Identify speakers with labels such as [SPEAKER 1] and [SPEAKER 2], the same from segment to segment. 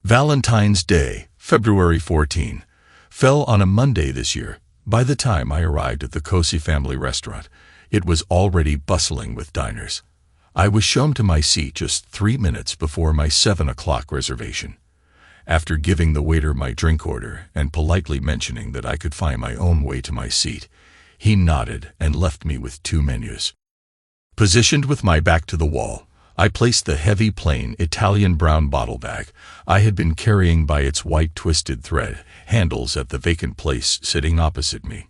[SPEAKER 1] Valentine's Day, February 14, fell on a Monday this year. By the time I arrived at the Cosi family restaurant, it was already bustling with diners. I was shown to my seat just 3 minutes before my 7 o'clock reservation. After giving the waiter my drink order and politely mentioning that I could find my own way to my seat, he nodded and left me with 2 menus. Positioned with my back to the wall, I placed the heavy, plain Italian brown bottle bag I had been carrying by its white twisted thread handles at the vacant place sitting opposite me.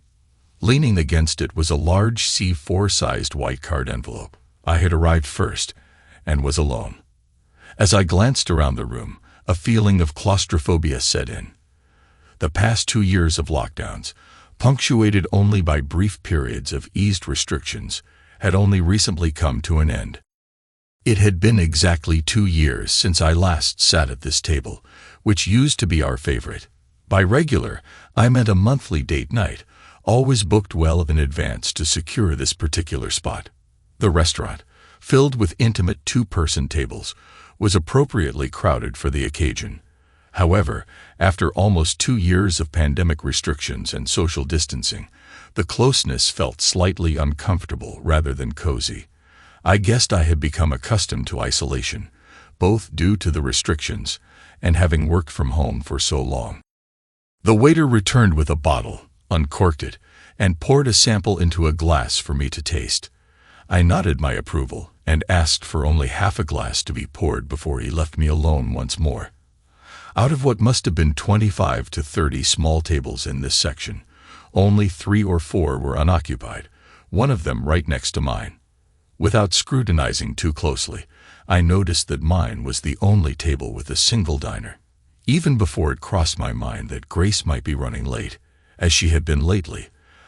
[SPEAKER 1] Leaning against it was a large C4-sized white card envelope. I had arrived first and was alone. As I glanced around the room, a feeling of claustrophobia set in. The past 2 years of lockdowns, punctuated only by brief periods of eased restrictions, had only recently come to an end. It had been exactly 2 years since I last sat at this table, which used to be our favorite. By regular, I meant a monthly date night, always booked well in advance to secure this particular spot. The restaurant, filled with intimate 2-person tables, was appropriately crowded for the occasion. However, after almost 2 years of pandemic restrictions and social distancing, the closeness felt slightly uncomfortable rather than cozy. I guessed I had become accustomed to isolation, both due to the restrictions and having worked from home for so long. The waiter returned with a bottle, uncorked it, and poured a sample into a glass for me to taste. I nodded my approval and asked for only half a glass to be poured before he left me alone once more. Out of what must have been 25 to 30 small tables in this section, only 3 or 4 were unoccupied, one of them right next to mine. Without scrutinizing too closely, I noticed that mine was the only table with a single diner. Even before it crossed my mind that Grace might be running late, as she had been lately,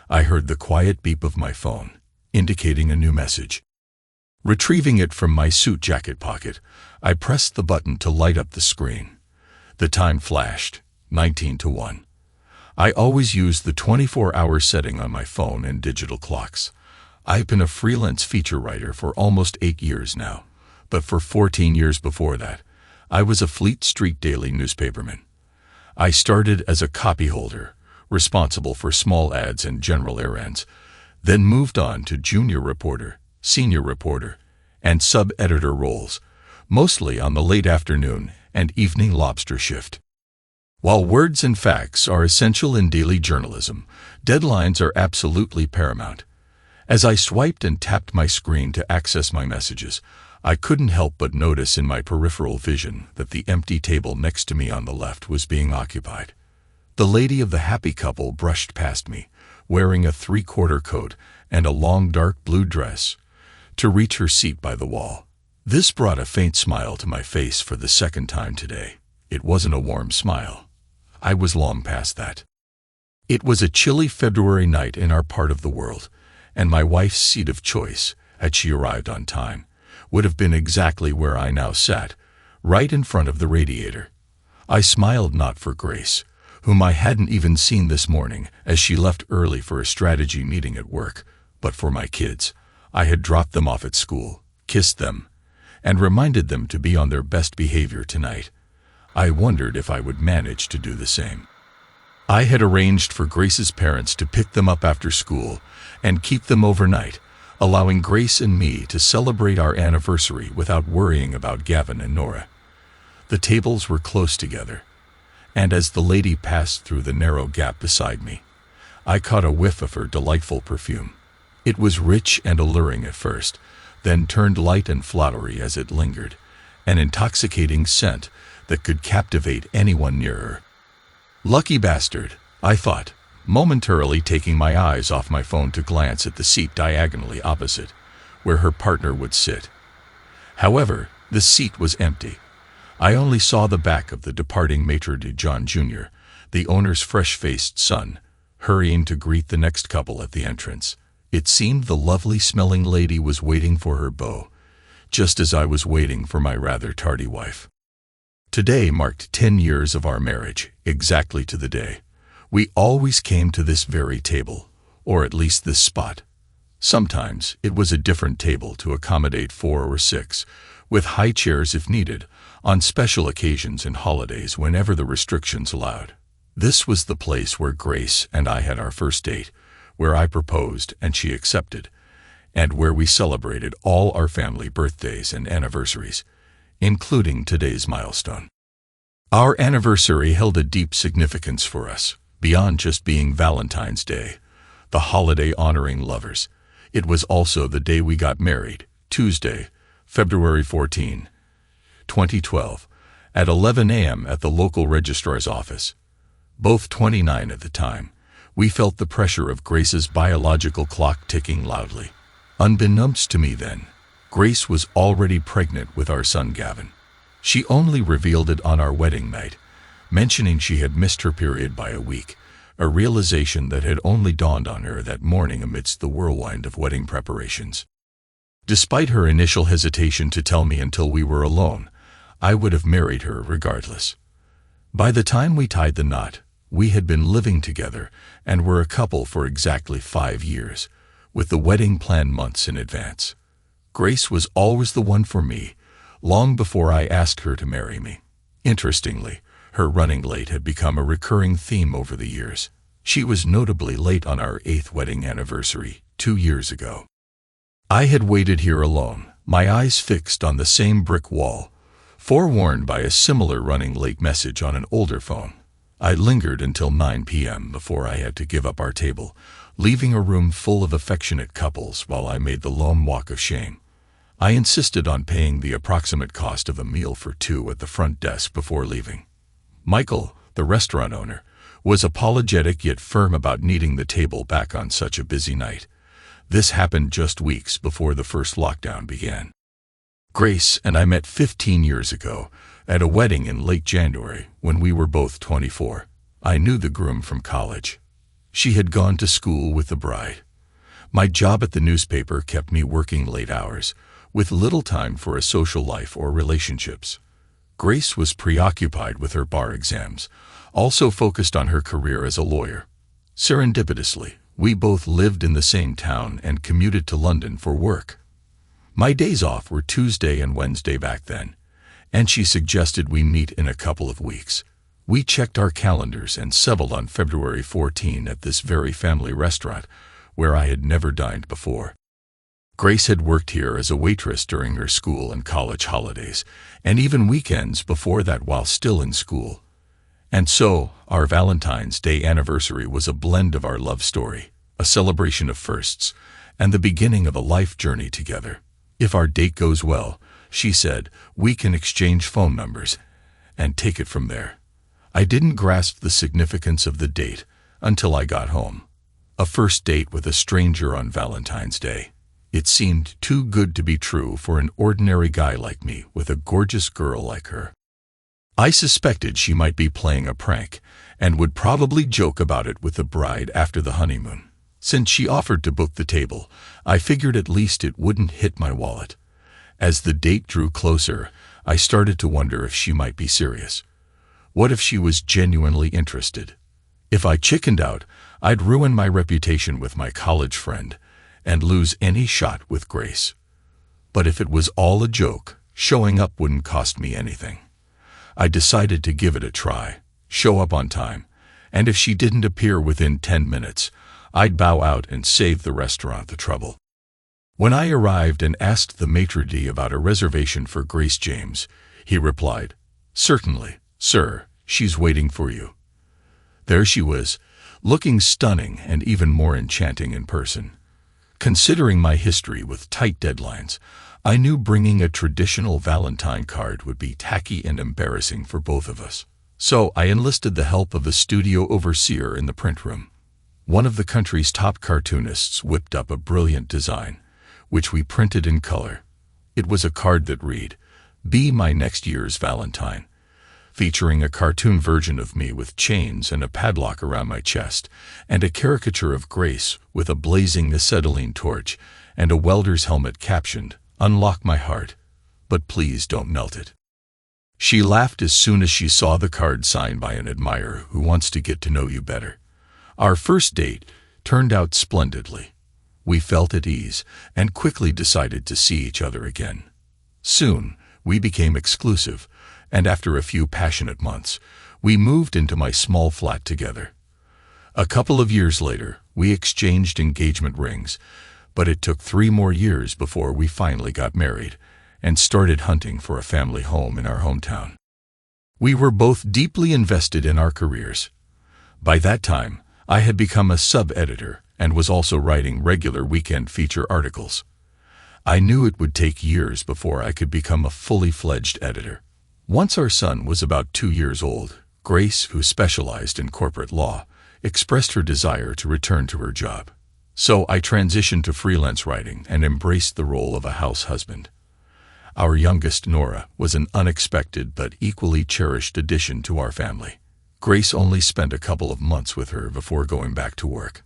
[SPEAKER 1] I heard the quiet beep of my phone, indicating a new message. Retrieving it from my suit jacket pocket, I pressed the button to light up the screen. The time flashed, 19 to 1. I always use the 24-hour setting on my phone and digital clocks. I've been a freelance feature writer for almost 8 years now, but for 14 years before that, I was a Fleet Street daily newspaperman. I started as a copy holder, responsible for small ads and general errands, then moved on to junior reporter, senior reporter, and sub-editor roles, mostly on the late afternoon and evening lobster shift. While words and facts are essential in daily journalism, deadlines are absolutely paramount. As I swiped and tapped my screen to access my messages, I couldn't help but notice in my peripheral vision that the empty table next to me on the left was being occupied. The lady of the happy couple brushed past me, wearing a 3/4 coat and a long dark blue dress, to reach her seat by the wall. This brought a faint smile to my face for the second time today. It wasn't a warm smile. I was long past that. It was a chilly February night in our part of the world, and my wife's seat of choice, had she arrived on time, would have been exactly where I now sat, right in front of the radiator. I smiled not for Grace, whom I hadn't even seen this morning as she left early for a strategy meeting at work, but for my kids. I had dropped them off at school, kissed them, and reminded them to be on their best behavior tonight. I wondered if I would manage to do the same. I had arranged for Grace's parents to pick them up after school and keep them overnight, allowing Grace and me to celebrate our anniversary without worrying about Gavin and Nora. The tables were close together, and as the lady passed through the narrow gap beside me, I caught a whiff of her delightful perfume. It was rich and alluring at first, then turned light and flowery as it lingered, an intoxicating scent that could captivate anyone near her. Lucky bastard, I thought, momentarily taking my eyes off my phone to glance at the seat diagonally opposite, where her partner would sit. However, the seat was empty. I only saw the back of the departing Matro D John Jr., the owner's fresh-faced son, hurrying to greet the next couple at the entrance. It seemed the lovely-smelling lady was waiting for her beau, just as I was waiting for my rather tardy wife. Today marked 10 years of our marriage, exactly to the day. We always came to this very table, or at least this spot. Sometimes it was a different table to accommodate 4 or 6, with high chairs if needed, on special occasions and holidays whenever the restrictions allowed. This was the place where Grace and I had our first date, where I proposed and she accepted, and where we celebrated all our family birthdays and anniversaries, including today's milestone. Our anniversary held a deep significance for us, beyond just being Valentine's Day, the holiday honoring lovers. It was also the day we got married, Tuesday, February 14, 2012, at 11 a.m. at the local registrar's office. Both 29 at the time, we felt the pressure of Grace's biological clock ticking loudly. Unbeknownst to me then, Grace was already pregnant with our son Gavin. She only revealed it on our wedding night, mentioning she had missed her period by a week, a realization that had only dawned on her that morning amidst the whirlwind of wedding preparations. Despite her initial hesitation to tell me until we were alone, I would have married her regardless. By the time we tied the knot, we had been living together and were a couple for exactly 5 years, with the wedding planned months in advance. Grace was always the one for me, long before I asked her to marry me. Interestingly, her running late had become a recurring theme over the years. She was notably late on our 8th wedding anniversary, 2 years ago. I had waited here alone, my eyes fixed on the same brick wall, forewarned by a similar running late message on an older phone. I lingered until 9 p.m. before I had to give up our table, leaving a room full of affectionate couples while I made the lone walk of shame. I insisted on paying the approximate cost of a meal for 2 at the front desk before leaving. Michael, the restaurant owner, was apologetic yet firm about needing the table back on such a busy night. This happened just weeks before the first lockdown began. Grace and I met 15 years ago, at a wedding in late January when we were both 24. I knew the groom from college. She had gone to school with the bride. My job at the newspaper kept me working late hours, with little time for a social life or relationships. Grace was preoccupied with her bar exams, also focused on her career as a lawyer. Serendipitously, we both lived in the same town and commuted to London for work. My days off were Tuesday and Wednesday back then, and she suggested we meet in a couple of weeks. We checked our calendars and settled on February 14 at this very family restaurant, where I had never dined before. Grace had worked here as a waitress during her school and college holidays, and even weekends before that while still in school. And so, our Valentine's Day anniversary was a blend of our love story, a celebration of firsts, and the beginning of a life journey together. If our date goes well, she said, we can exchange phone numbers and take it from there. I didn't grasp the significance of the date until I got home. A first date with a stranger on Valentine's Day. It seemed too good to be true for an ordinary guy like me with a gorgeous girl like her. I suspected she might be playing a prank and would probably joke about it with the bride after the honeymoon. Since she offered to book the table, I figured at least it wouldn't hit my wallet. As the date drew closer, I started to wonder if she might be serious. What if she was genuinely interested? If I chickened out, I'd ruin my reputation with my college friend and lose any shot with Grace. But if it was all a joke, showing up wouldn't cost me anything. I decided to give it a try, show up on time, and if she didn't appear within 10 minutes, I'd bow out and save the restaurant the trouble. When I arrived and asked the maitre d' about a reservation for Grace James, he replied, "Certainly, sir, she's waiting for you." There she was, looking stunning and even more enchanting in person. Considering my history with tight deadlines, I knew bringing a traditional Valentine card would be tacky and embarrassing for both of us. So I enlisted the help of a studio overseer in the print room. One of the country's top cartoonists whipped up a brilliant design, which we printed in color. It was a card that read, "Be my next year's Valentine," featuring a cartoon version of me with chains and a padlock around my chest, and a caricature of Grace with a blazing acetylene torch and a welder's helmet captioned, "Unlock my heart, but please don't melt it." She laughed as soon as she saw the card signed by an admirer who wants to get to know you better. Our first date turned out splendidly. We felt at ease and quickly decided to see each other again. Soon, We became exclusive, and after a few passionate months, we moved into my small flat together. A couple of years later, we exchanged engagement rings, but it took 3 more years before we finally got married and started hunting for a family home in our hometown. We were both deeply invested in our careers. By that time, I had become a sub-editor and was also writing regular weekend feature articles. I knew it would take years before I could become a fully fledged editor. Once our son was about 2 years old, Grace, who specialized in corporate law, expressed her desire to return to her job. So I transitioned to freelance writing and embraced the role of a house husband. Our youngest, Nora, was an unexpected but equally cherished addition to our family. Grace only spent a couple of months with her before going back to work.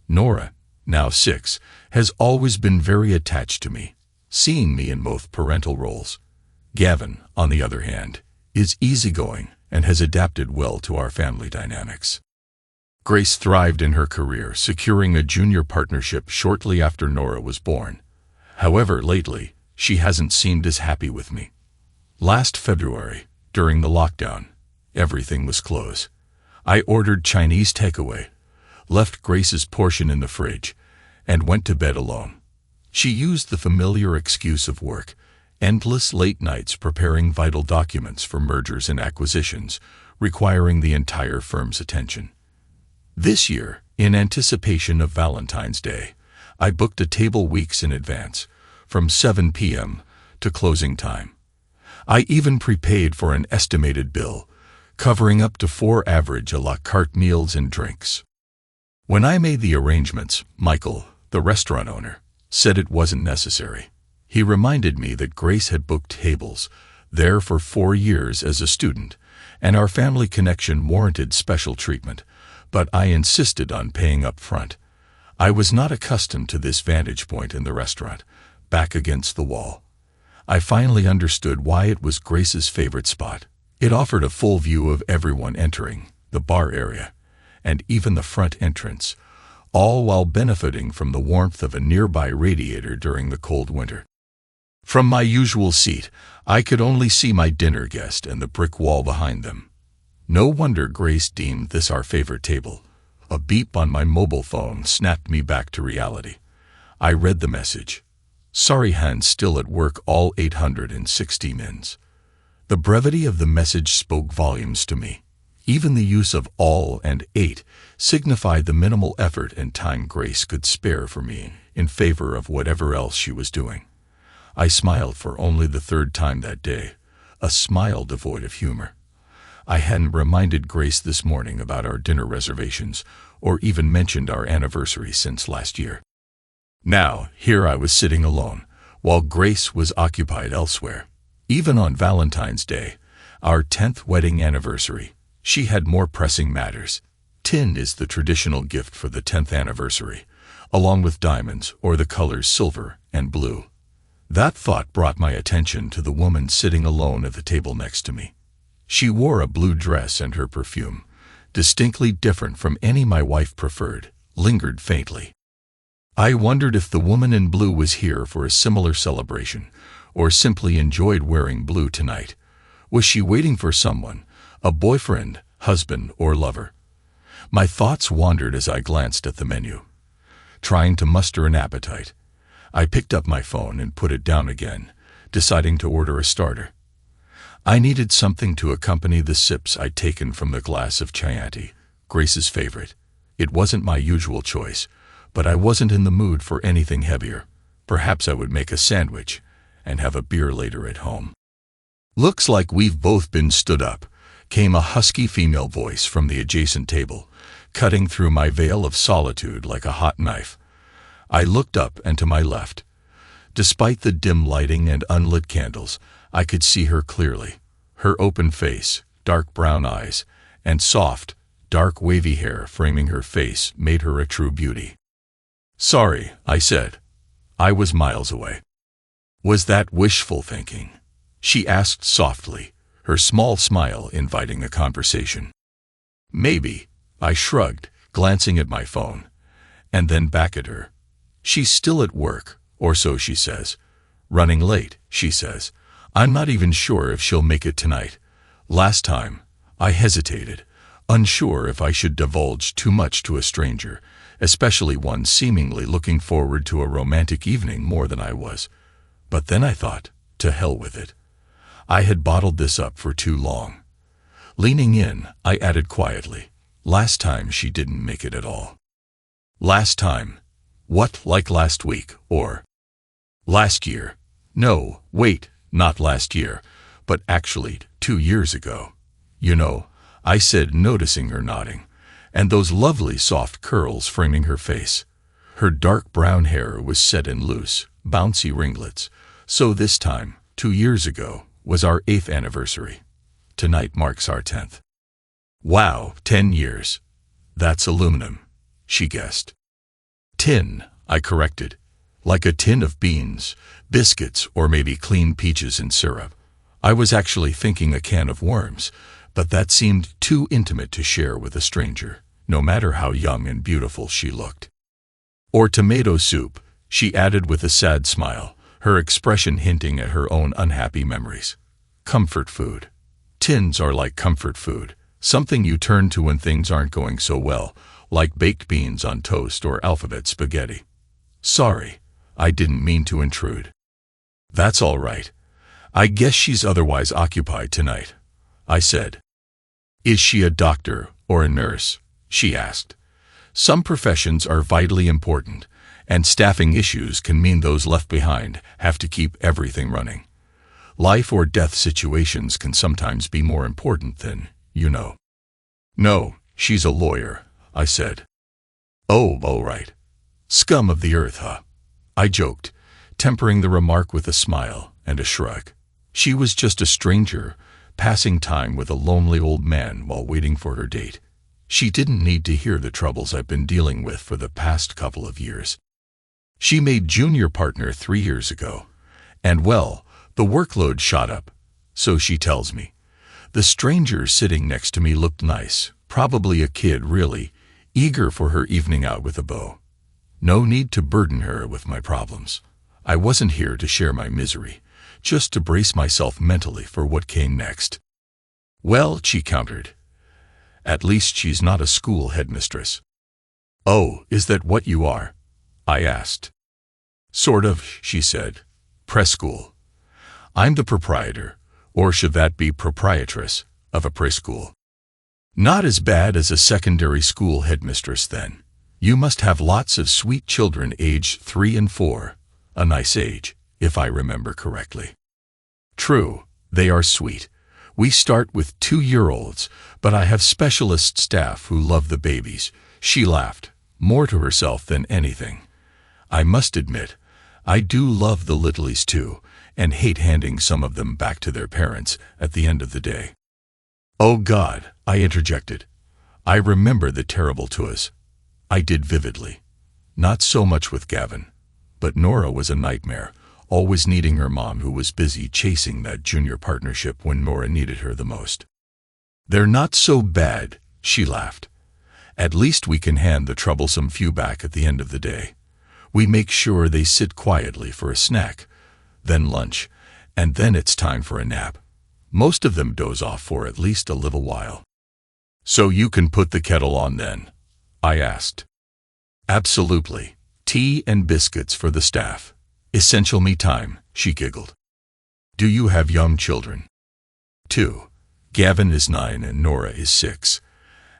[SPEAKER 1] Nora, now 6, has always been very attached to me, seeing me in both parental roles. Gavin, on the other hand, is easygoing and has adapted well to our family dynamics. Grace thrived in her career, securing a junior partnership shortly after Nora was born. However, lately, she hasn't seemed as happy with me. Last February, during the lockdown, everything was closed. I ordered Chinese takeaway, left Grace's portion in the fridge, and went to bed alone. She used the familiar excuse of work, endless late nights preparing vital documents for mergers and acquisitions, requiring the entire firm's attention. This year, in anticipation of Valentine's Day, I booked a table weeks in advance, from 7 p.m. to closing time. I even prepaid for an estimated bill, covering up to 4 average a la carte meals and drinks. When I made the arrangements, Michael, the restaurant owner, said it wasn't necessary. He reminded me that Grace had booked tables there for 4 years as a student, and our family connection warranted special treatment, but I insisted on paying up front. I was not accustomed to this vantage point in the restaurant, back against the wall. I finally understood why it was Grace's favorite spot. It offered a full view of everyone entering, the bar area, and even the front entrance, all while benefiting from the warmth of a nearby radiator during the cold winter. From my usual seat, I could only see my dinner guest and the brick wall behind them. No wonder Grace deemed this our favorite table. A beep on my mobile phone snapped me back to reality. I read the message. Sorry, Hans, still at work, all 860 mins. The brevity of the message spoke volumes to me. Even the use of all and 8 signified the minimal effort and time Grace could spare for me in favor of whatever else she was doing. I smiled for only the 3rd time that day, a smile devoid of humor. I hadn't reminded Grace this morning about our dinner reservations or even mentioned our anniversary since last year. Now, here I was sitting alone, while Grace was occupied elsewhere. Even on Valentine's Day, our 10th wedding anniversary, she had more pressing matters. Tin is the traditional gift for the 10th anniversary, along with diamonds or the colors silver and blue. That thought brought my attention to the woman sitting alone at the table next to me. She wore a blue dress, and her perfume, distinctly different from any my wife preferred, lingered faintly. I wondered if the woman in blue was here for a similar celebration, or simply enjoyed wearing blue tonight. Was she waiting for someone, a boyfriend, husband, or lover? My thoughts wandered as I glanced at the menu. Trying to muster an appetite, I picked up my phone and put it down again, deciding to order a starter. I needed something to accompany the sips I'd taken from the glass of Chianti, Grace's favorite. It wasn't my usual choice, but I wasn't in the mood for anything heavier. Perhaps I would make a sandwich and have a beer later at home. Looks like we've both been stood up, came a husky female voice from the adjacent table, cutting through my veil of solitude like a hot knife. I looked up and to my left. Despite the dim lighting and unlit candles, I could see her clearly. Her open face, dark brown eyes, and soft, dark wavy hair framing her face made her a true beauty. Sorry, I said. I was miles away. Was that wishful thinking? She asked softly, her small smile inviting a conversation. Maybe, I shrugged, glancing at my phone, and then back at her. She's still at work, or so she says. Running late, she says. I'm not even sure if she'll make it tonight. Last time, I hesitated, unsure if I should divulge too much to a stranger, especially one seemingly looking forward to a romantic evening more than I was. But then I thought, to hell with it. I had bottled this up for too long. Leaning in, I added quietly, last time she didn't make it at all. Last time? What, like last week, or last year? No, wait, not last year, but actually 2 years ago. You know, I said, noticing her nodding, and those lovely soft curls framing her face. Her dark brown hair was set in loose, bouncy ringlets. So this time, 2 years ago, was our 8th anniversary. Tonight marks our 10th. Wow, 10 years. That's aluminum, she guessed. Tin, I corrected. Like a tin of beans, biscuits, or maybe clean peaches and syrup. I was actually thinking a can of worms, but that seemed too intimate to share with a stranger, no matter how young and beautiful she looked. Or tomato soup, she added with a sad smile, her expression hinting at her own unhappy memories. Comfort food. Tins are like comfort food, something you turn to when things aren't going so well, like baked beans on toast or alphabet spaghetti. Sorry, I didn't mean to intrude. That's all right. I guess she's otherwise occupied tonight, I said. Is she a doctor or a nurse? She asked. Some professions are vitally important, and staffing issues can mean those left behind have to keep everything running. Life or death situations can sometimes be more important than, you know. No, she's a lawyer, I said. Oh, all right. Scum of the earth, huh? I joked, tempering the remark with a smile and a shrug. She was just a stranger, passing time with a lonely old man while waiting for her date. She didn't need to hear the troubles I've been dealing with for the past couple of years. She made junior partner 3 years ago, and well, the workload shot up, so she tells me. The stranger sitting next to me looked nice, probably a kid really, eager for her evening out with a beau. No need to burden her with my problems. I wasn't here to share my misery, just to brace myself mentally for what came next. Well, she countered. At least she's not a school headmistress. Oh, is that what you are? I asked. Sort of, she said. Preschool. I'm the proprietor, or should that be proprietress, of a preschool. Not as bad as a secondary school headmistress then. You must have lots of sweet children aged 3 and 4, a nice age, if I remember correctly. True, they are sweet. We start with 2-year-olds, but I have specialist staff who love the babies. She laughed, more to herself than anything. I must admit, I do love the littlies too, and hate handing some of them back to their parents at the end of the day. Oh God, I interjected. I remember the terrible tours. I did vividly. Not so much with Gavin, but Nora was a nightmare, always needing her mom who was busy chasing that junior partnership when Nora needed her the most. They're not so bad, she laughed. At least we can hand the troublesome few back at the end of the day. We make sure they sit quietly for a snack, then lunch, and then it's time for a nap. Most of them doze off for at least a little while. So you can put the kettle on then? I asked. Absolutely. Tea and biscuits for the staff. Essential me time, she giggled. Do you have young children? 2. Gavin is 9 and Nora is 6.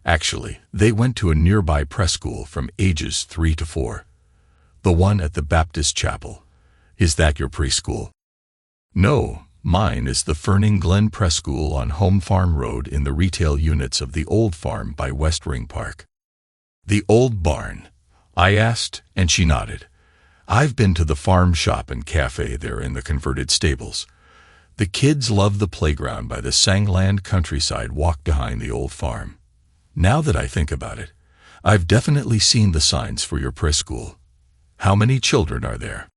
[SPEAKER 1] Actually, they went to a nearby preschool from ages 3 to 4. The one at the Baptist Chapel. Is that your preschool? No, mine is the Ferning Glen Preschool on Home Farm Road in the retail units of the Old Farm by West Ring Park. The old barn? I asked, and she nodded. I've been to the farm shop and cafe there in the converted stables. The kids love the playground by the Sangland countryside walk behind the old farm. Now that I think about it, I've definitely seen the signs for your preschool. How many children are there?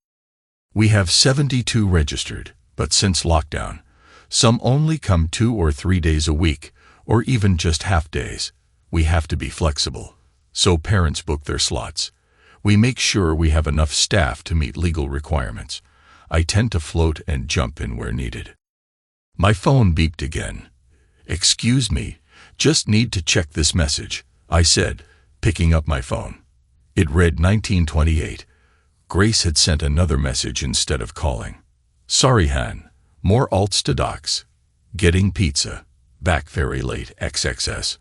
[SPEAKER 1] We have 72 registered, but since lockdown, some only come 2 or 3 days a week, or even just half days. We have to be flexible, so parents book their slots. We make sure we have enough staff to meet legal requirements. I tend to float and jump in where needed. My phone beeped again. "Excuse me, just need to check this message," I said, picking up my phone. It read 1928. Grace had sent another message instead of calling. "Sorry, Han. More alts to docs. Getting pizza. Back very late, XXS."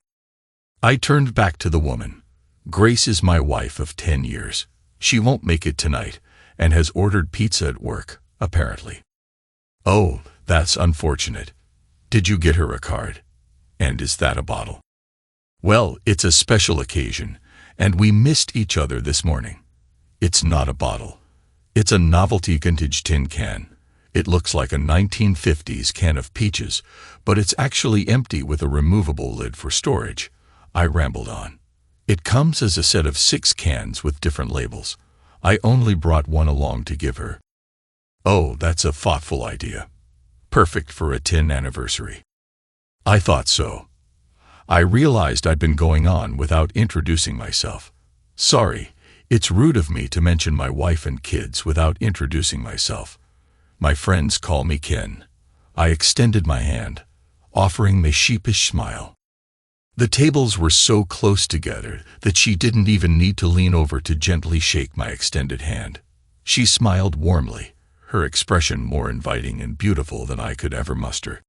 [SPEAKER 1] I turned back to the woman. Grace is my wife of 10 years. She won't make it tonight, and has ordered pizza at work, apparently. "Oh, that's unfortunate. Did you get her a card? And is that a bottle?" "Well, it's a special occasion, and we missed each other this morning." "It's not a bottle. It's a novelty vintage tin can. It looks like a 1950s can of peaches, but it's actually empty with a removable lid for storage," I rambled on. "It comes as a set of 6 cans with different labels. I only brought one along to give her." "Oh, that's a thoughtful idea. Perfect for a 10th anniversary." I thought so. I realized I'd been going on without introducing myself. "Sorry, it's rude of me to mention my wife and kids without introducing myself. My friends call me Ken." I extended my hand, offering a sheepish smile. The tables were so close together that she didn't even need to lean over to gently shake my extended hand. She smiled warmly, her expression more inviting and beautiful than I could ever muster.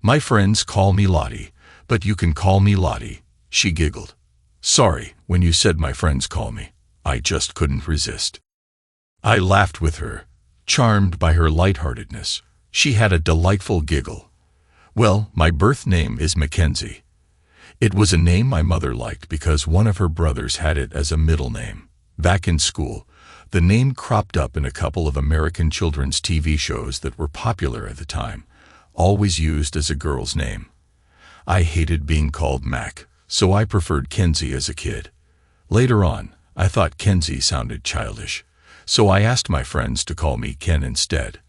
[SPEAKER 1] "My friends call me Lottie, but you can call me Lottie," she giggled. "Sorry, when you said my friends call me, I just couldn't resist." I laughed with her, charmed by her lightheartedness. She had a delightful giggle. "Well, my birth name is Mackenzie. It was a name my mother liked because one of her brothers had it as a middle name. Back in school, the name cropped up in a couple of American children's TV shows that were popular at the time, always used as a girl's name. I hated being called Mac, so I preferred Kenzie as a kid. Later on, I thought Kenzie sounded childish, so I asked my friends to call me Ken instead.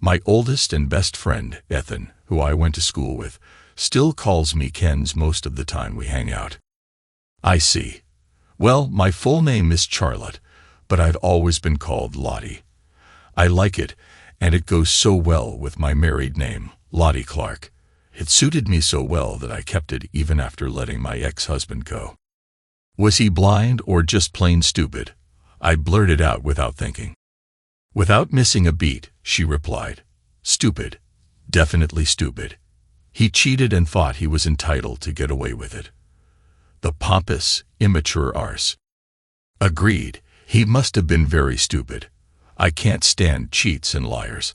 [SPEAKER 1] My oldest and best friend, Ethan, who I went to school with, still calls me Kens most of the time we hang out. "I see. Well, my full name is Charlotte, but I've always been called Lottie. I like it, and it goes so well with my married name, Lottie Clark. It suited me so well that I kept it even after letting my ex-husband go." "Was he blind or just plain stupid?" I blurted out without thinking. Without missing a beat, she replied, "Stupid. Definitely stupid. He cheated and thought he was entitled to get away with it. The pompous, immature arse." "Agreed. He must have been very stupid. I can't stand cheats and liars.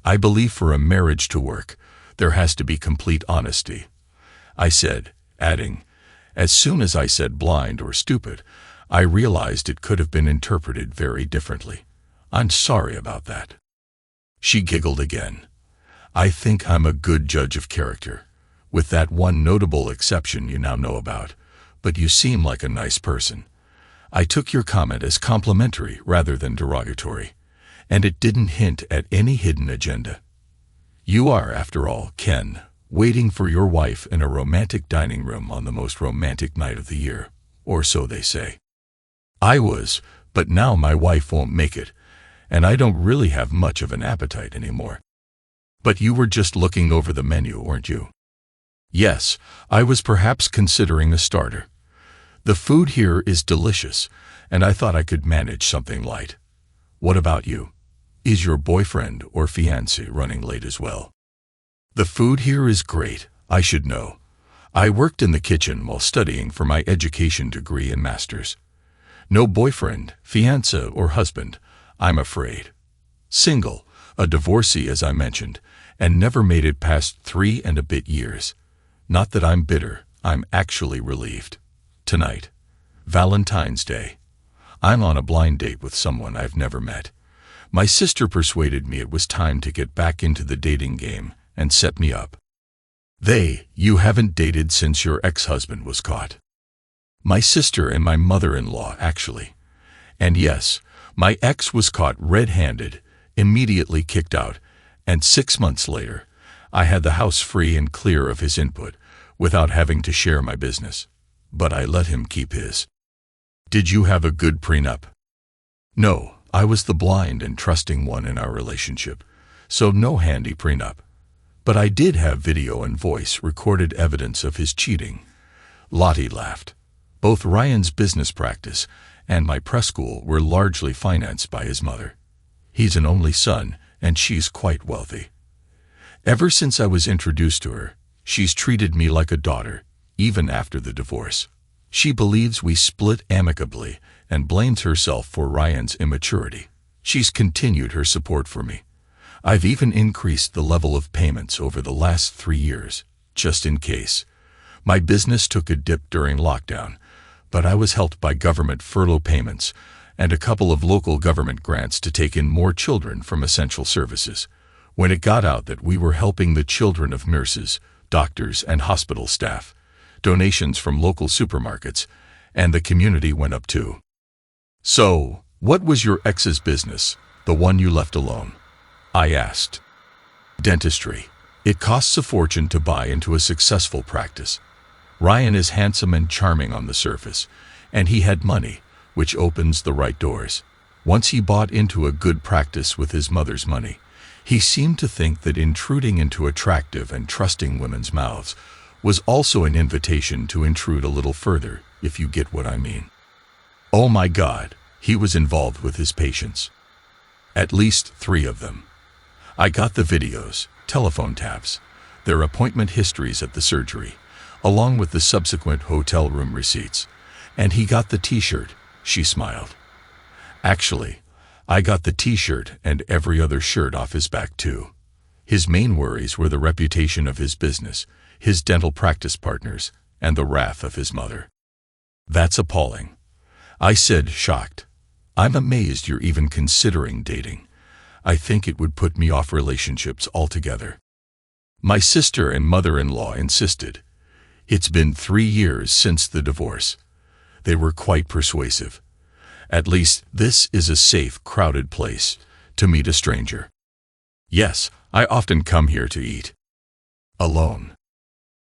[SPEAKER 1] I believe for a marriage to work, there has to be complete honesty," I said, adding, "As soon as I said blind or stupid, I realized it could have been interpreted very differently. I'm sorry about that." She giggled again. "I think I'm a good judge of character, with that one notable exception you now know about, but you seem like a nice person. I took your comment as complimentary rather than derogatory, and it didn't hint at any hidden agenda. You are, after all, Ken, waiting for your wife in a romantic dining room on the most romantic night of the year, or so they say. I was, but now my wife won't make it, and I don't really have much of an appetite anymore." "But you were just looking over the menu, weren't you?" "Yes, I was perhaps considering a starter. The food here is delicious, and I thought I could manage something light. What about you? Is your boyfriend or fiancé running late as well?" "The food here is great, I should know. I worked in the kitchen while studying for my education degree and master's. No boyfriend, fiancé, or husband, I'm afraid. Single, a divorcee as I mentioned, and never made it past 3 and a bit years. Not that I'm bitter, I'm actually relieved. Tonight, Valentine's Day, I'm on a blind date with someone I've never met. My sister persuaded me it was time to get back into the dating game and set me up." You haven't dated since your ex-husband was caught?" "My sister and my mother-in-law, actually. And yes, my ex was caught red-handed, immediately kicked out, and 6 months later, I had the house free and clear of his input, without having to share my business. But I let him keep his." "Did you have a good prenup?" "No, I was the blind and trusting one in our relationship, so no handy prenup. But I did have video and voice recorded evidence of his cheating. Lottie laughed. Both Ryan's business practice and my preschool were largely financed by his mother. He's an only son, and she's quite wealthy. Ever since I was introduced to her, she's treated me like a daughter, even after the divorce. She believes we split amicably and blames herself for Ryan's immaturity. She's continued her support for me. I've even increased the level of payments over the last 3 years, just in case. My business took a dip during lockdown, but I was helped by government furlough payments and a couple of local government grants to take in more children from essential services. When it got out that we were helping the children of nurses, doctors, and hospital staff, donations from local supermarkets and the community went up too. So, what was your ex's business, the one you left alone? I asked. Dentistry. It costs a fortune to buy into a successful practice. Ryan is handsome and charming on the surface, and he had money, which opens the right doors. Once he bought into a good practice with his mother's money, he seemed to think that intruding into attractive and trusting women's mouths was also an invitation to intrude a little further, if you get what I mean. Oh my God, he was involved with his patients. At least 3 of them. I got the videos, telephone taps, their appointment histories at the surgery, along with the subsequent hotel room receipts. And he got the t-shirt, she smiled. Actually, I got the t-shirt and every other shirt off his back too. His main worries were the reputation of his business, his dental practice partners, and the wrath of his mother. That's appalling, I said, shocked. I'm amazed you're even considering dating. I think it would put me off relationships altogether. My sister and mother-in-law insisted. It's been 3 years since the divorce. They were quite persuasive. At least this is a safe, crowded place to meet a stranger. Yes, I often come here to eat. Alone.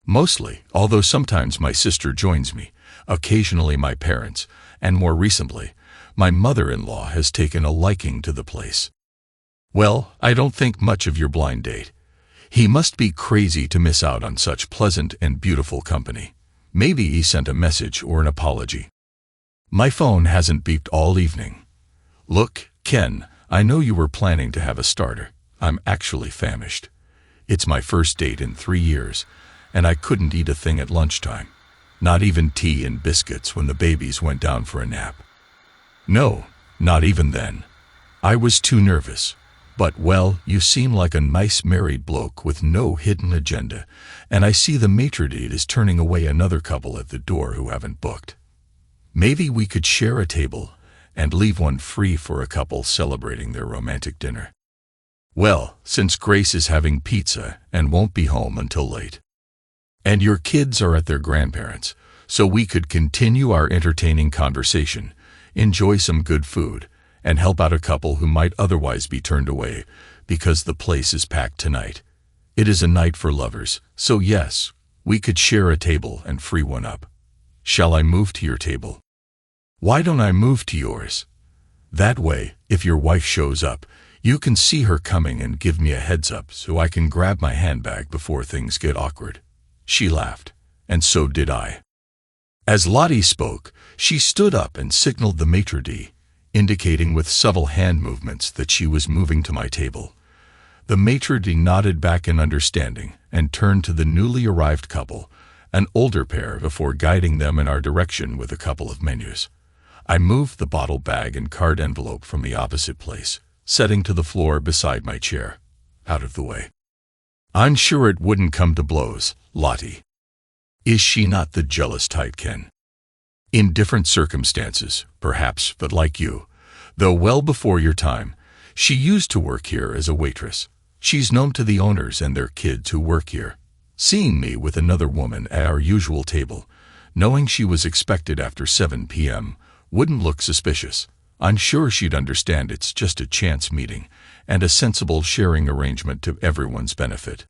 [SPEAKER 1] Mostly, although sometimes my sister joins me, occasionally my parents, and more recently, my mother-in-law has taken a liking to the place. Well, I don't think much of your blind date. He must be crazy to miss out on such pleasant and beautiful company. Maybe he sent a message or an apology. My phone hasn't beeped all evening. Look, Ken, I know you were planning to have a starter. I'm actually famished. It's my first date in 3 years, and I couldn't eat a thing at lunchtime. Not even tea and biscuits when the babies went down for a nap. No, not even then. I was too nervous. But, well, you seem like a nice married bloke with no hidden agenda, and I see the maitre d' is turning away another couple at the door who haven't booked. Maybe we could share a table and leave one free for a couple celebrating their romantic dinner. Well, since Grace is having pizza and won't be home until late. And your kids are at their grandparents', so we could continue our entertaining conversation, enjoy some good food, and help out a couple who might otherwise be turned away because the place is packed tonight. It is a night for lovers, so yes, we could share a table and free one up. Shall I move to your table? Why don't I move to yours? That way, if your wife shows up, you can see her coming and give me a heads up so I can grab my handbag before things get awkward. She laughed, and so did I. As Lottie spoke, she stood up and signaled the maitre d', indicating with subtle hand movements that she was moving to my table. The maitre d' nodded back in understanding and turned to the newly arrived couple, an older pair, before guiding them in our direction with a couple of menus. I moved the bottle bag and card envelope from the opposite place, setting to the floor beside my chair, out of the way. I'm sure it wouldn't come to blows, Lottie. Is she not the jealous type, Ken? In different circumstances, perhaps, but like you, though well before your time, she used to work here as a waitress. She's known to the owners and their kids who work here. Seeing me with another woman at our usual table, knowing she was expected after 7 p.m., wouldn't look suspicious. I'm sure she'd understand it's just a chance meeting and a sensible sharing arrangement to everyone's benefit.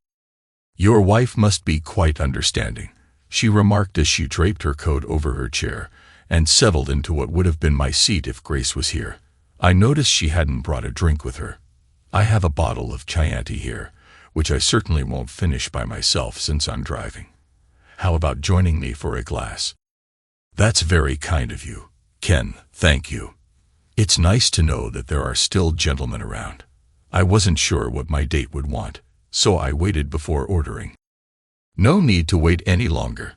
[SPEAKER 1] Your wife must be quite understanding, she remarked as she draped her coat over her chair and settled into what would have been my seat if Grace was here. I noticed she hadn't brought a drink with her. I have a bottle of Chianti here, which I certainly won't finish by myself since I'm driving. How about joining me for a glass? That's very kind of you, Ken, thank you. It's nice to know that there are still gentlemen around. I wasn't sure what my date would want, so I waited before ordering. No need to wait any longer.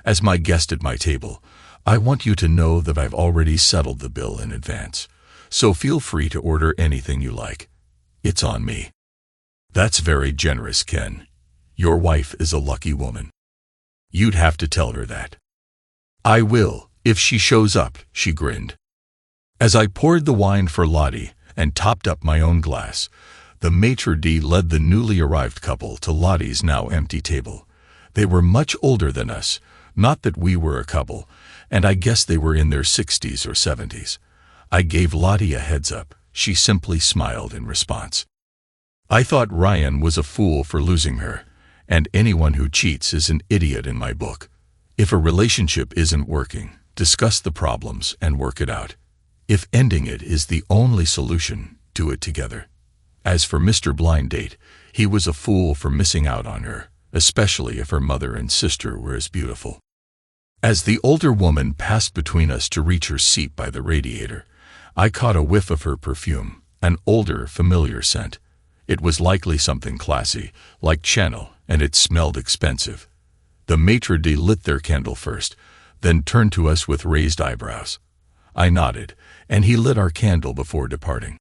[SPEAKER 1] As my guest at my table, I want you to know that I've already settled the bill in advance, so feel free to order anything you like. It's on me. That's very generous, Ken. Your wife is a lucky woman. You'd have to tell her that. I will, if she shows up, she grinned. As I poured the wine for Lottie and topped up my own glass, the Matro D led the newly arrived couple to Lottie's now empty table. They were much older than us, not that we were a couple, and I guess they were in their 60s or 70s. I gave Lottie a heads up. She simply smiled in response. I thought Ryan was a fool for losing her, and anyone who cheats is an idiot in my book. If a relationship isn't working, discuss the problems and work it out. If ending it is the only solution, do it together. As for Mr. Blind Date, he was a fool for missing out on her, especially if her mother and sister were as beautiful. As the older woman passed between us to reach her seat by the radiator, I caught a whiff of her perfume, an older, familiar scent. It was likely something classy, like Chanel, and it smelled expensive. The Matro D lit their candle first, then turned to us with raised eyebrows. I nodded, and he lit our candle before departing.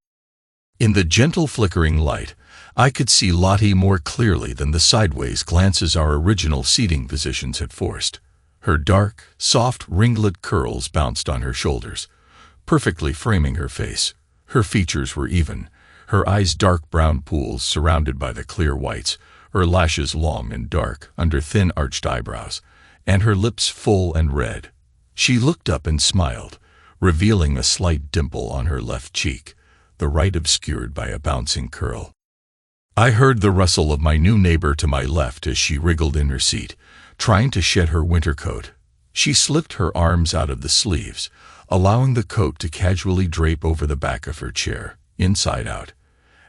[SPEAKER 1] In the gentle flickering light, I could see Lottie more clearly than the sideways glances our original seating positions had forced. Her dark, soft ringlet curls bounced on her shoulders, perfectly framing her face. Her features were even, her eyes dark brown pools surrounded by the clear whites, her lashes long and dark under thin arched eyebrows, and her lips full and red. She looked up and smiled, revealing a slight dimple on her left cheek, the right obscured by a bouncing curl. I heard the rustle of my new neighbor to my left as she wriggled in her seat, trying to shed her winter coat. She slipped her arms out of the sleeves, allowing the coat to casually drape over the back of her chair, inside out.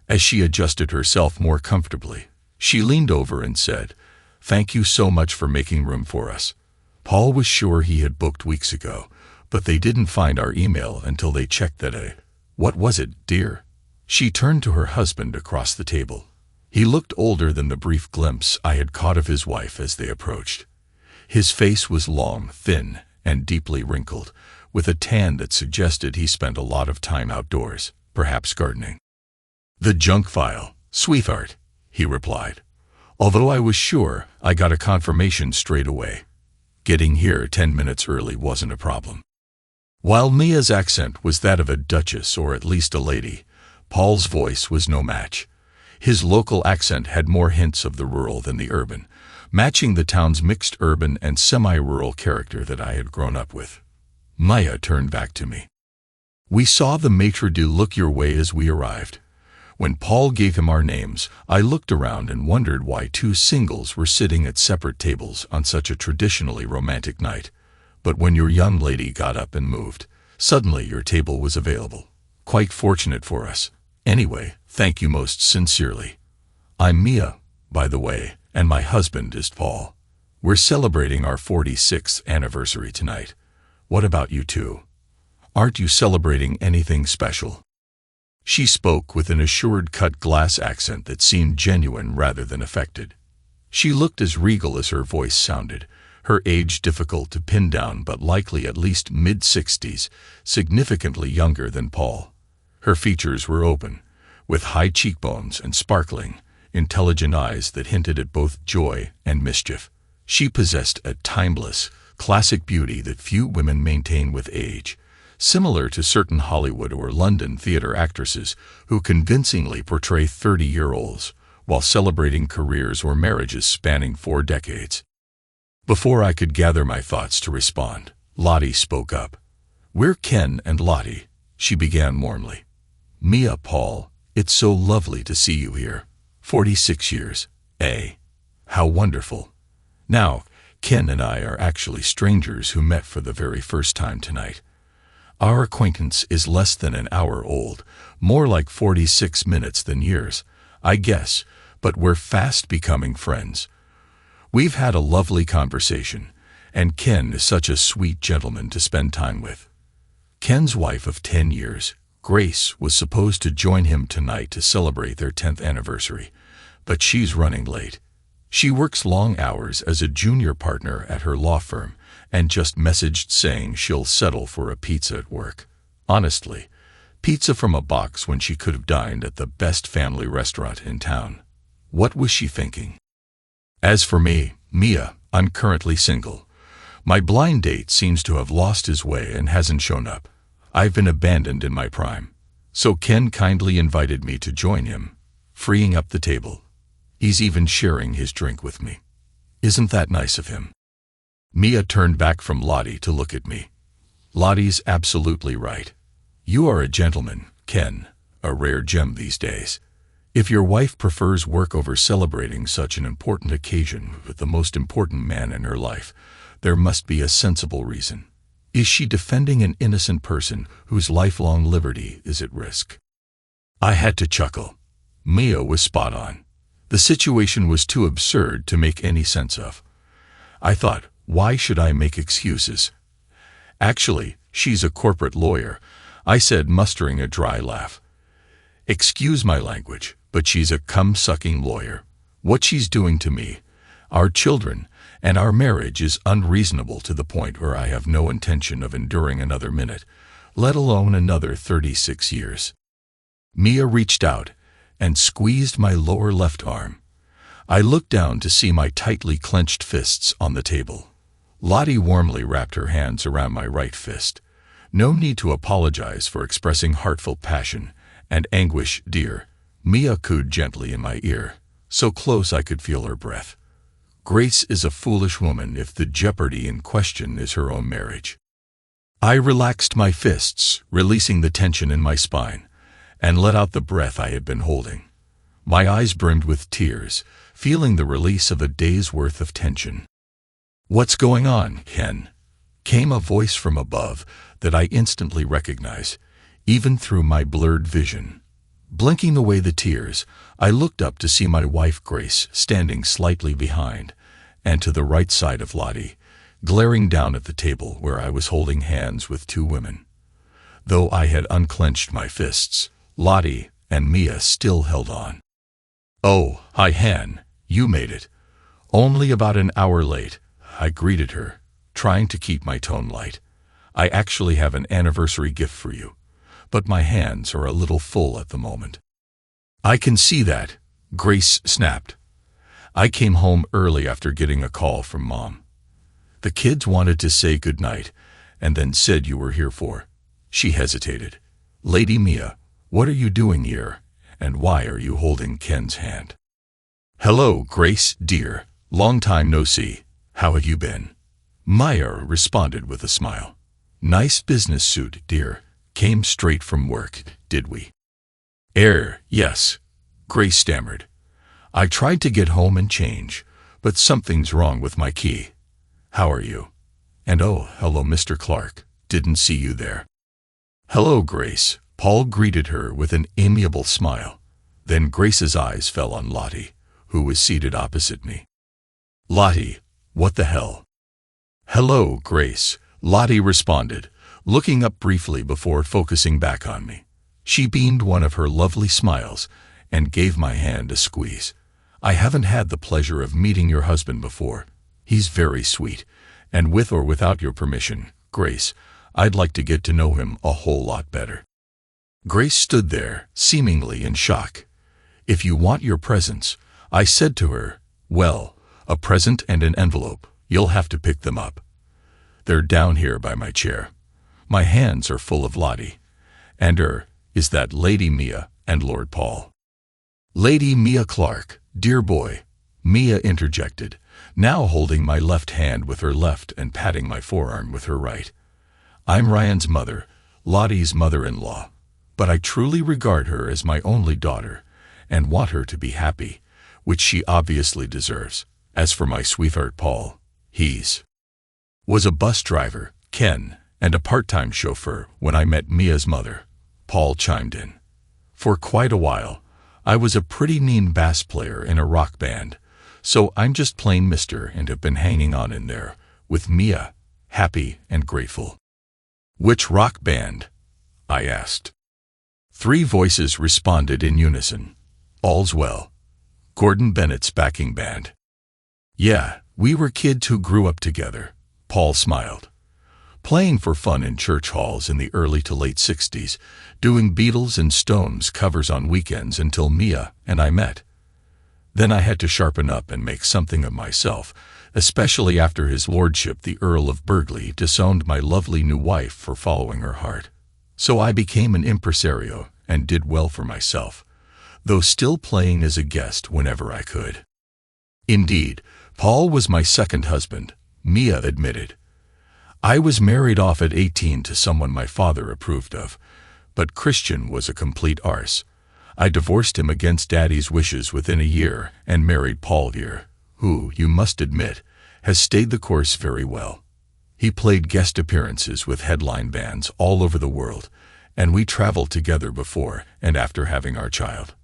[SPEAKER 1] As she adjusted herself more comfortably, she leaned over and said, "Thank you so much for making room for us. Paul was sure he had booked weeks ago, but they didn't find our email until they checked that day. What was it, dear?" She turned to her husband across the table. He looked older than the brief glimpse I had caught of his wife as they approached. His face was long, thin, and deeply wrinkled, with a tan that suggested he spent a lot of time outdoors, perhaps gardening. "The junk file, sweetheart," he replied. Although I was sure, I got a confirmation straight away. Getting here 10 minutes early wasn't a problem. While Mia's accent was that of a duchess or at least a lady, Paul's voice was no match. His local accent had more hints of the rural than the urban, matching the town's mixed urban and semi-rural character that I had grown up with. Maya turned back to me. "We saw the Matro D look your way as we arrived. When Paul gave him our names, I looked around and wondered why two singles were sitting at separate tables on such a traditionally romantic night. But when your young lady got up and moved, suddenly your table was available. Quite fortunate for us. Anyway, thank you most sincerely. I'm Mia, by the way, and my husband is Paul. We're celebrating our 46th anniversary tonight. What about you two? Aren't you celebrating anything special?" She spoke with an assured cut-glass accent that seemed genuine rather than affected. She looked as regal as her voice sounded, her age difficult to pin down but likely at least mid-60s, significantly younger than Paul. Her features were open, with high cheekbones and sparkling, intelligent eyes that hinted at both joy and mischief. She possessed a timeless, classic beauty that few women maintain with age, similar to certain Hollywood or London theater actresses who convincingly portray 30-year-olds while celebrating careers or marriages spanning 4 decades. Before I could gather my thoughts to respond, Lottie spoke up. "We're Ken and Lottie," she began warmly. "Mia, Paul, it's so lovely to see you here. 46 years, eh? How wonderful. Now, Ken and I are actually strangers who met for the very first time tonight. Our acquaintance is less than an hour old, more like 46 minutes than years, I guess, but we're fast becoming friends. We've had a lovely conversation, and Ken is such a sweet gentleman to spend time with. Ken's wife of 10 years, Grace, was supposed to join him tonight to celebrate their 10th anniversary, but she's running late. She works long hours as a junior partner at her law firm and just messaged saying she'll settle for a pizza at work. Honestly, pizza from a box when she could have dined at the best family restaurant in town. What was she thinking? As for me, Mia, I'm currently single. My blind date seems to have lost his way and hasn't shown up. I've been abandoned in my prime. So Ken kindly invited me to join him, freeing up the table. He's even sharing his drink with me. Isn't that nice of him? Mia turned back from Lottie to look at me. Lottie's absolutely right. You are a gentleman, Ken, a rare gem these days. If your wife prefers work over celebrating such an important occasion with the most important man in her life, there must be a sensible reason. Is she defending an innocent person whose lifelong liberty is at risk? I had to chuckle. Mia was spot on. The situation was too absurd to make any sense of. I thought, why should I make excuses? Actually, she's a corporate lawyer, I said, mustering a dry laugh. Excuse my language, but she's a cum-sucking lawyer. What she's doing to me, our children, and our marriage is unreasonable to the point where I have no intention of enduring another minute, let alone another 36 years. Mia reached out and squeezed my lower left arm. I looked down to see my tightly clenched fists on the table. Lottie warmly wrapped her hands around my right fist. No need to apologize for expressing heartfelt passion and anguish, dear. Mia cooed gently in my ear, so close I could feel her breath. Grace is a foolish woman if the jeopardy in question is her own marriage. I relaxed my fists, releasing the tension in my spine, and let out the breath I had been holding. My eyes brimmed with tears, feeling the release of a day's worth of tension. What's going on, Ken? Came a voice from above that I instantly recognized, even through my blurred vision. Blinking away the tears, I looked up to see my wife Grace standing slightly behind, and to the right side of Lottie, glaring down at the table where I was holding hands with two women. Though I had unclenched my fists, Lottie and Mia still held on. Oh, hi Han, you made it. Only about an hour late, I greeted her, trying to keep my tone light. I actually have an anniversary gift for you, but my hands are a little full at the moment. I can see that, Grace snapped. I came home early after getting a call from Mom. The kids wanted to say goodnight, and then said you were here for. She hesitated. Lady Mia, what are you doing here, and why are you holding Ken's hand? Hello, Grace, dear. Long time no see. How have you been? Maya responded with a smile. Nice business suit, dear. Came straight from work, did we? Yes, Grace stammered. I tried to get home and change, but something's wrong with my key. How are you? And oh, hello, Mr. Clark. Didn't see you there. Hello, Grace. Paul greeted her with an amiable smile. Then Grace's eyes fell on Lottie, who was seated opposite me. Lottie, what the hell? Hello, Grace, Lottie responded, looking up briefly before focusing back on me. She beamed one of her lovely smiles and gave my hand a squeeze. I haven't had the pleasure of meeting your husband before. He's very sweet, and with or without your permission, Grace, I'd like to get to know him a whole lot better. Grace stood there, seemingly in shock. If you want your presents, I said to her, well, a present and an envelope, you'll have to pick them up. They're down here by my chair. My hands are full of Lottie. And is that Lady Mia and Lord Paul. Lady Mia Clark, dear boy, Mia interjected, now holding my left hand with her left and patting my forearm with her right. I'm Ryan's mother, Lottie's mother-in-law, but I truly regard her as my only daughter and want her to be happy, which she obviously deserves. As for my sweetheart Paul, was a bus driver, Ken, and a part-time chauffeur when I met Mia's mother, Paul chimed in. For quite a while, I was a pretty mean bass player in a rock band, so I'm just plain Mr. and have been hanging on in there, with Mia, happy and grateful." "Which rock band?" I asked. 3 voices responded in unison. "All's Well, Gordon Bennett's backing band." "Yeah, we were kids who grew up together," Paul smiled. "Playing for fun in church halls in the early to late 60s, doing Beatles and Stones covers on weekends until Mia and I met. Then I had to sharpen up and make something of myself, especially after his lordship the Earl of Burghley disowned my lovely new wife for following her heart. So I became an impresario and did well for myself, though still playing as a guest whenever I could." "Indeed, Paul was my second husband," Mia admitted. "I was married off at 18 to someone my father approved of, but Christian was a complete arse. I divorced him against Daddy's wishes within a year and married Paul here, who, you must admit, has stayed the course very well. He played guest appearances with headline bands all over the world, and we traveled together before and after having our child.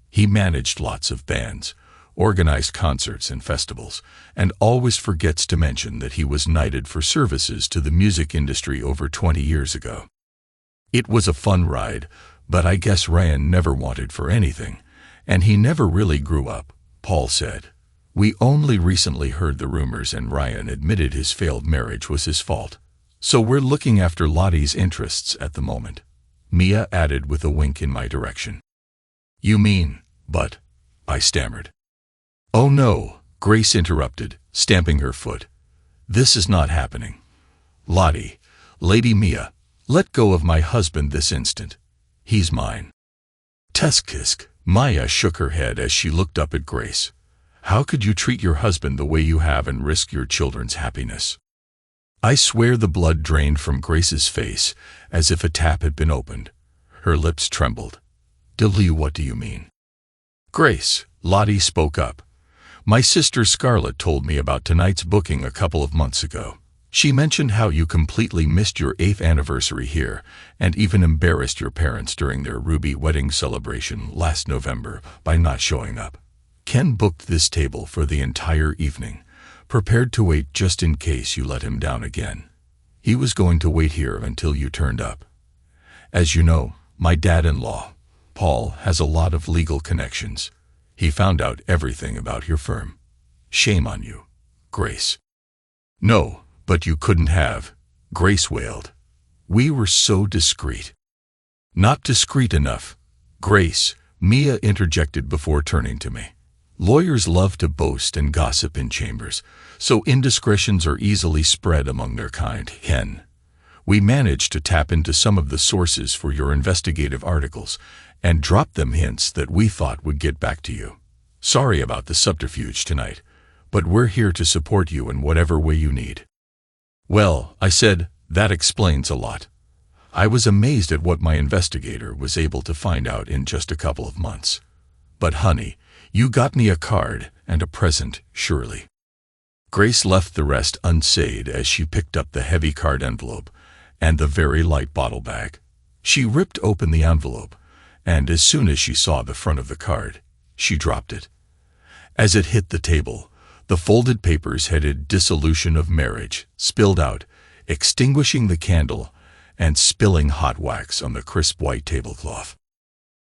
[SPEAKER 1] He managed lots of bands, organized concerts and festivals, and always forgets to mention that he was knighted for services to the music industry over 20 years ago. It was a fun ride, but I guess Ryan never wanted for anything, and he never really grew up," Paul said. "We only recently heard the rumors and Ryan admitted his failed marriage was his fault. So we're looking after Lottie's interests at the moment," Mia added with a wink in my direction. "You mean, but," I stammered. "Oh no," Grace interrupted, stamping her foot. "This is not happening. Lottie, Lady Mia, let go of my husband this instant. He's mine." "Tisk-tisk," Maya shook her head as she looked up at Grace. "How could you treat your husband the way you have and risk your children's happiness?" I swear the blood drained from Grace's face as if a tap had been opened. Her lips trembled. What do you mean?" "Grace," Lottie spoke up. "My sister Scarlett told me about tonight's booking a couple of months ago. She mentioned how you completely missed your 8th anniversary here and even embarrassed your parents during their Ruby wedding celebration last November by not showing up. Ken booked this table for the entire evening, prepared to wait just in case you let him down again. He was going to wait here until you turned up. As you know, my dad-in-law, Paul, has a lot of legal connections. He found out everything about your firm. Shame on you, Grace." "No, but you couldn't have," Grace wailed. "We were so discreet." "Not discreet enough, Grace," Mia interjected before turning to me. "Lawyers love to boast and gossip in chambers, so indiscretions are easily spread among their kind. Ken, we managed to tap into some of the sources for your investigative articles and drop them hints that we thought would get back to you. Sorry about the subterfuge tonight, but we're here to support you in whatever way you need." "Well," I said, "that explains a lot. I was amazed at what my investigator was able to find out in just a couple of months. But honey, you got me a card and a present, surely." Grace left the rest unsaid as she picked up the heavy card envelope and the very light bottle bag. She ripped open the envelope, and as soon as she saw the front of the card, she dropped it. As it hit the table, the folded papers headed "Dissolution of Marriage" spilled out, extinguishing the candle and spilling hot wax on the crisp white tablecloth.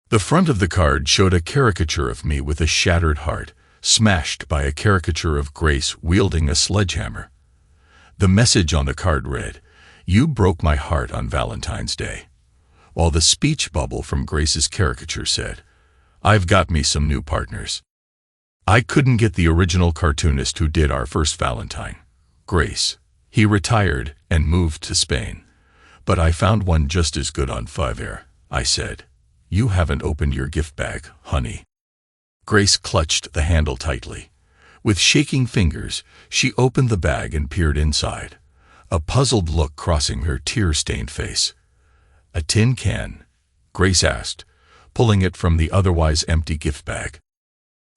[SPEAKER 1] The front of the card showed a caricature of me with a shattered heart, smashed by a caricature of Grace wielding a sledgehammer. The message on the card read, "You broke my heart on Valentine's Day," while the speech bubble from Grace's caricature said, "I've got me some new partners." I couldn't get the original cartoonist who did our first Valentine, Grace. He retired and moved to Spain. But I found one just as good on Fiverr, I said. "You haven't opened your gift bag, honey." Grace clutched the handle tightly. With shaking fingers, she opened the bag and peered inside, a puzzled look crossing her tear-stained face. "A tin can?" Grace asked, pulling it from the otherwise empty gift bag.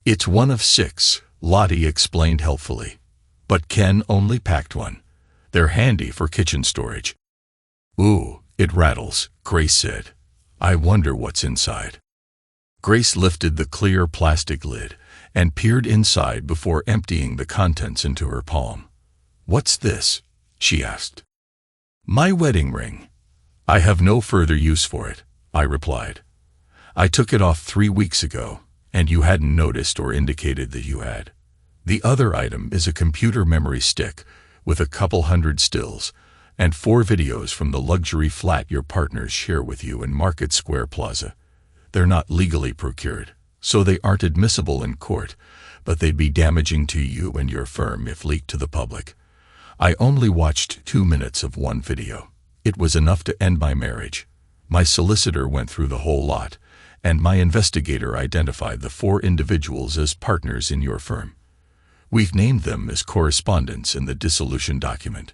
[SPEAKER 1] "It's one of 6, Lottie explained helpfully. But Ken only packed one. They're handy for kitchen storage." "Ooh, it rattles," Grace said. "I wonder what's inside." Grace lifted the clear plastic lid and peered inside before emptying the contents into her palm. "What's this?" she asked. "My wedding ring. I have no further use for it," I replied. "I took it off 3 weeks ago, and you hadn't noticed or indicated that you had. The other item is a computer memory stick with a couple hundred stills and 4 videos from the luxury flat your partners share with you in Market Square Plaza. They're not legally procured, so they aren't admissible in court, but they'd be damaging to you and your firm if leaked to the public. I only watched 2 minutes of one video. It was enough to end my marriage. My solicitor went through the whole lot, and my investigator identified the 4 individuals as partners in your firm. We've named them as correspondents in the dissolution document.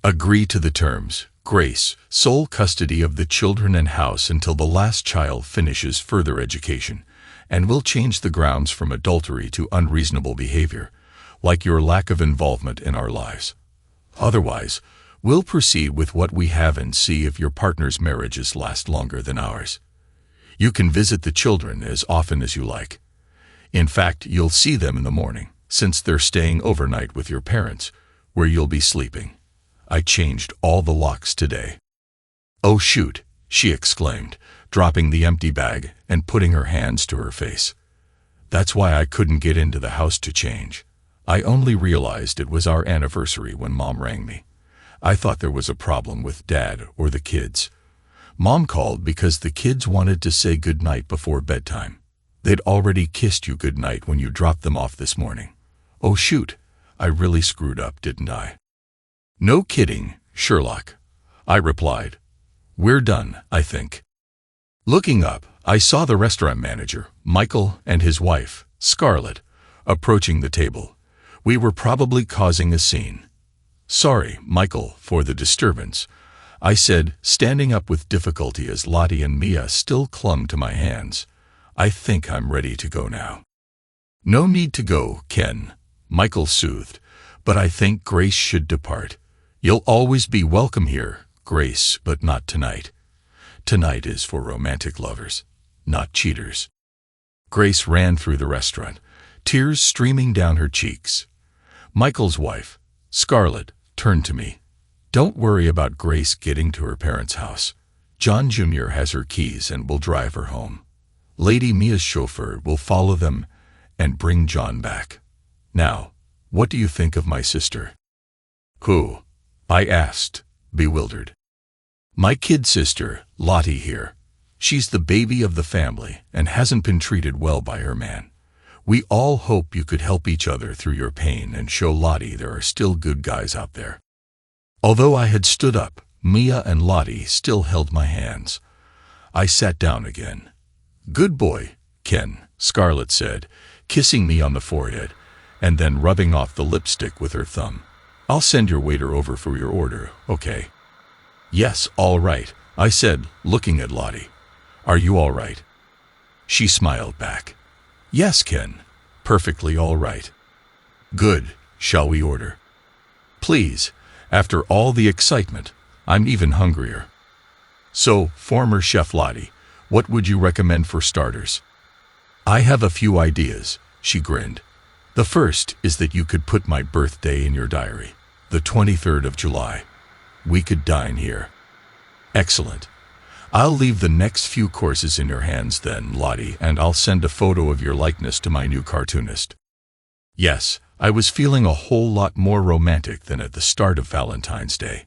[SPEAKER 1] Agree to the terms. Grace, sole custody of the children and house until the last child finishes further education, and will change the grounds from adultery to unreasonable behavior, like your lack of involvement in our lives. Otherwise, we'll proceed with what we have and see if your partner's marriages last longer than ours. You can visit the children as often as you like. In fact, you'll see them in the morning, since they're staying overnight with your parents, where you'll be sleeping. I changed all the locks today." "Oh shoot," she exclaimed, dropping the empty bag and putting her hands to her face. "That's why I couldn't get into the house to change. I only realized it was our anniversary when Mom rang me. I thought there was a problem with Dad or the kids. Mom called because the kids wanted to say goodnight before bedtime. They'd already kissed you goodnight when you dropped them off this morning. Oh shoot, I really screwed up, didn't I?" "No kidding, Sherlock," I replied. "We're done, I think." Looking up, I saw the restaurant manager, Michael, and his wife, Scarlett, approaching the table. We were probably causing a scene. "Sorry, Michael, for the disturbance," I said, standing up with difficulty as Lottie and Mia still clung to my hands. "I think I'm ready to go now." "No need to go, Ken," Michael soothed, "but I think Grace should depart. You'll always be welcome here, Grace, but not tonight. Tonight is for romantic lovers, not cheaters." Grace ran through the restaurant, tears streaming down her cheeks. Michael's wife, Scarlett, turned to me. "Don't worry about Grace getting to her parents' house. John Jr. has her keys and will drive her home. Lady Mia's chauffeur will follow them and bring John back. Now, what do you think of my sister?" "Who?" I asked, bewildered. "My kid sister, Lottie here. She's the baby of the family and hasn't been treated well by her man. We all hope you could help each other through your pain and show Lottie there are still good guys out there." Although I had stood up, Mia and Lottie still held my hands. I sat down again. "Good boy, Ken," Scarlett said, kissing me on the forehead and then rubbing off the lipstick with her thumb. "I'll send your waiter over for your order, okay?" "Yes, all right," I said, looking at Lottie. "Are you all right?" She smiled back. "Yes, Ken, perfectly all right." "Good, shall we order?" "Please, after all the excitement, I'm even hungrier." "So, former Chef Lottie, what would you recommend for starters?" "I have a few ideas," she grinned. "The first is that you could put my birthday in your diary, the 23rd of July. We could dine here." "Excellent. I'll leave the next few courses in your hands then, Lottie, and I'll send a photo of your likeness to my new cartoonist." Yes, I was feeling a whole lot more romantic than at the start of Valentine's Day.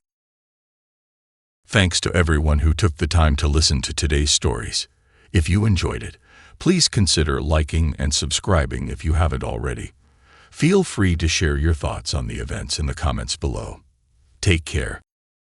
[SPEAKER 1] Thanks to everyone who took the time to listen to today's stories. If you enjoyed it, please consider liking and subscribing if you haven't already. Feel free to share your thoughts on the events in the comments below. Take care.